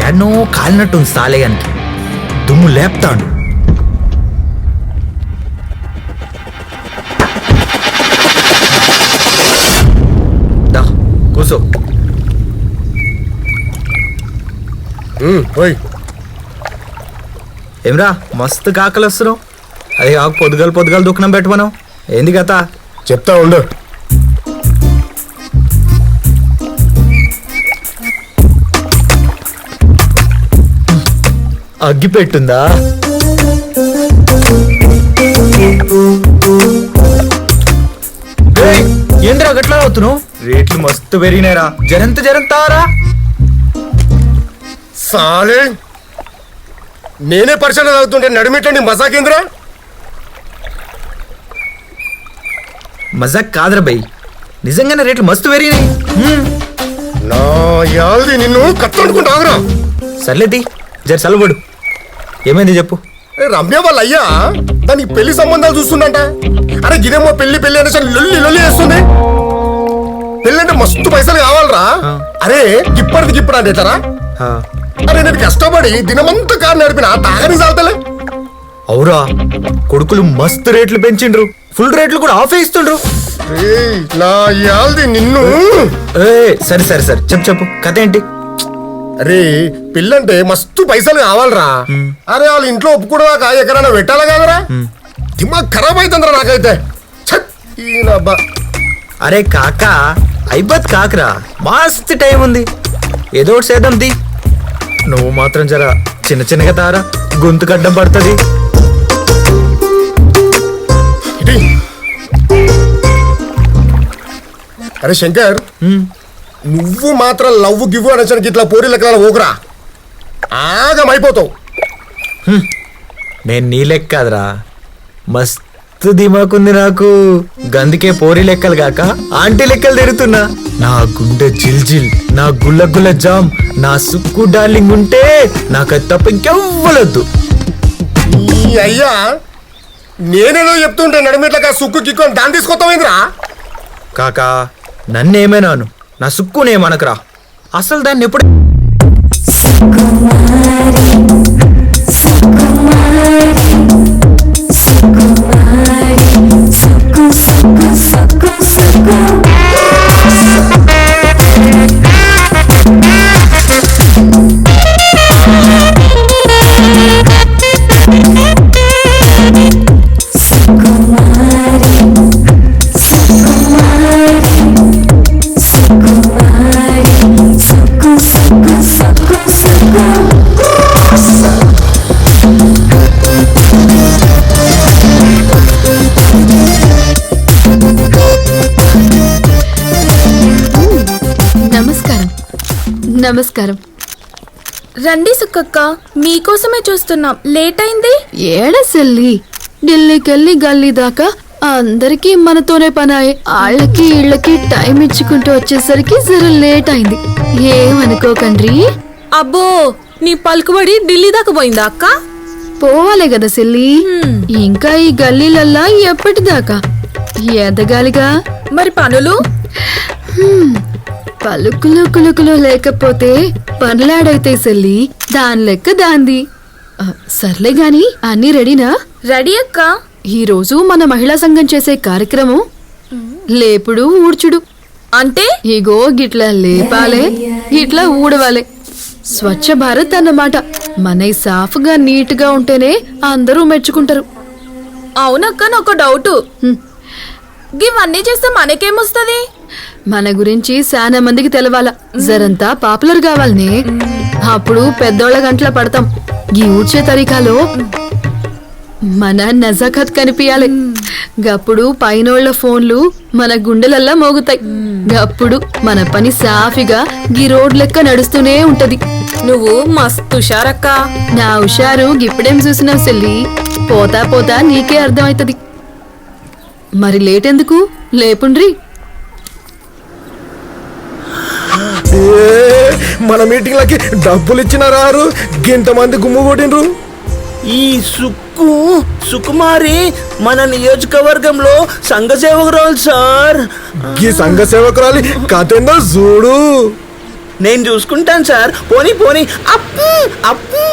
ఎన్నో కాలినట్టుంది సాలేగానికి. దుమ్ము లేపుతాడు. దా కూసో. ఏమ్రా మస్తు కాకలు వస్తున్నావు. అది కాక పొద్దుగాలు దుఃఖనం పెట్టమను. ఏంది కథ చెప్తా ఉండు. అగ్గి పెట్టుందా? ఏంద్రా గట్లా అవుతున్నావు? రేట్లు మస్తు పెరిగినాయిరా. జరంతారా సాలే నేనే పరిచయం అవుతుంటే నడిమిట్టండి మజాకేంద్రా. మజాక్ కాదురా బై, నిజంగానే రేట్లు మస్తు పెరిగినాయి. నా యాల్ది నిన్ను కట్టనుకుంటావురా. సర్లేది జర చల్లబడు. ఏమైంది చెప్పు. రమ్య వాళ్ళ అయ్యా దానికి పెళ్లి సంబంధాలు చూస్తుండంట. అరే గిదేమో పెళ్లి అనేసి లొల్లి చేస్తుంది. పెళ్లి అంటే మస్తు పైసలు కావాలరా. అరే ఇప్పుడు అంటే ఎట్లరా? అరే నేను కష్టపడి దినమంతా కారు నడిపిన తాగని చాలతలే. అవురా, కొడుకులు మస్తు రేట్లు పెంచిండ్రు. ఫుల్ రేట్లు కూడా ఆఫ్ ఇస్తుండ్రు. నా యాల్ది నిన్ను. సరే చెప్పు కథ ఏంటి? అరే పిల్లంటే మస్తు పైసలు కావాలరా. అరే వాళ్ళ ఇంట్లో ఒప్పుకోవడాక ఎక్కడైనా పెట్టాలా కదరా. దిమాగ్ ఖరాబ్ అవుతుందిరా నాకైతే. అరే కాకా అయిపోత్ కాకరా, మస్తు టైం ఉంది. ఏదో ఒకటి చేద్దాం ది. నువ్వు మాత్రం జర చిన్నగా తారా, గొంతు కడ్డం పడుతుంది. అరే శంకర్, నువ్వు మాత్రం లవ్ గివ్వు అనడానికి ఇట్లా పోరీ లెక్కల ఊకురా, ఆగమైపోతావు. నేను నీ లెక్క కాదురా, మస్తు దిమాకుంది నాకు. గందుకే పోరీ లెక్కలు కాక ఆంటీ లెక్కలు తిరుగుతున్నా. నా గుండె జిల్ నా గుల్ల జామ్, నా సుక్కు డార్లింగ్ ఉంటే నాకు తప్ప ఇంకెవ్వలొద్దు. అయ్యా నేనేదో చెప్తుంటే నడిమిట్లక సుక్కు కిక్కు దాన్ని తీసుకొస్తామైందిరా. కాకా నన్నేమైనాను, నా సుక్కునేమనకరా. అసలు దాన్ని ఎప్పుడు నమస్కారం. రండి సుక్కక్క, మీకోసమే చూస్తున్నాం. లేట్ అయింది. ఏడసెల్లి ఢిల్లీకెళ్ళి గల్లీ దాకా అందరికీ మనతోనే పనాయి. ఆళ్ళకి ఇళ్ళకి టైం ఇచ్చుకుంటూ వచ్చేసరికి జర లేట్ అయింది, ఏమనుకోకండి. అబ్బో, నీ పలుకుబడి ఢిల్లీ దాకా పోయిందా అక్క? పోవాలే కదా సెల్లి, ఇంకా ఈ గల్లీలల్లా ఎప్పటిదాకా ఎదగాలిగా. మరి పనులు పలుకులు కులుకులు లేకపోతే పనులాడైతే సెల్లి, దాని లెక్క దాంది. సర్లే గాని అన్నీ రెడీనా? రెడీ అక్క. ఈ రోజు మన మహిళా సంఘం చేసే కార్యక్రమం లేపుడు ఊడ్చుడు. అంటే ఇగో గిట్లా లేపాలే, గిట్లా ఊడవాలే. స్వచ్ఛ భారత్ అన్నమాట. మన సాఫ్గా నీట్గా ఉంటేనే అందరూ మెచ్చుకుంటారు. అవునక్క, నాకు డౌట్. ఇవన్నీ చేస్తే మనకేమొస్తుంది? మన గురించి చాలా మందికి తెలవాల, జరంతా పాపులర్ కావాలనే. అప్పుడు పెద్దోళ్ళ గంటల పడతాం. ఈ ఊడ్చే తరీకాలో మన నజాకత్ కనిపించాలి. గప్పుడు పైనోళ్ల ఫోన్లు మన గుండెలల్లా మోగుతాయి. గప్పుడు మన పని సాఫీగా గీ రోడ్ లెక్క నడుస్తూనే ఉంటది. నువ్వు మస్తు హుషారక్క. నా హుషారు గిప్పుడేం చూసినావు సెల్లి, పోతా పోతా నీకే అర్థమవుతుంది. మరి లేటెందుకు, లేపుండ్రి. మన మీటింగ్లకి డబ్బులు ఇచ్చిన రారు, గింతమంది గుమ్ము కొట్టిండ్రు. ఈ సుకుమారి మన నియోజకవర్గంలో సంఘ సేవకురాలు సార్. ఈ సంఘ సేవకురాలి కథ ఏందో చూడు. నేను చూసుకుంటాను సార్. పోనీ పోనీ అప్పు అప్పు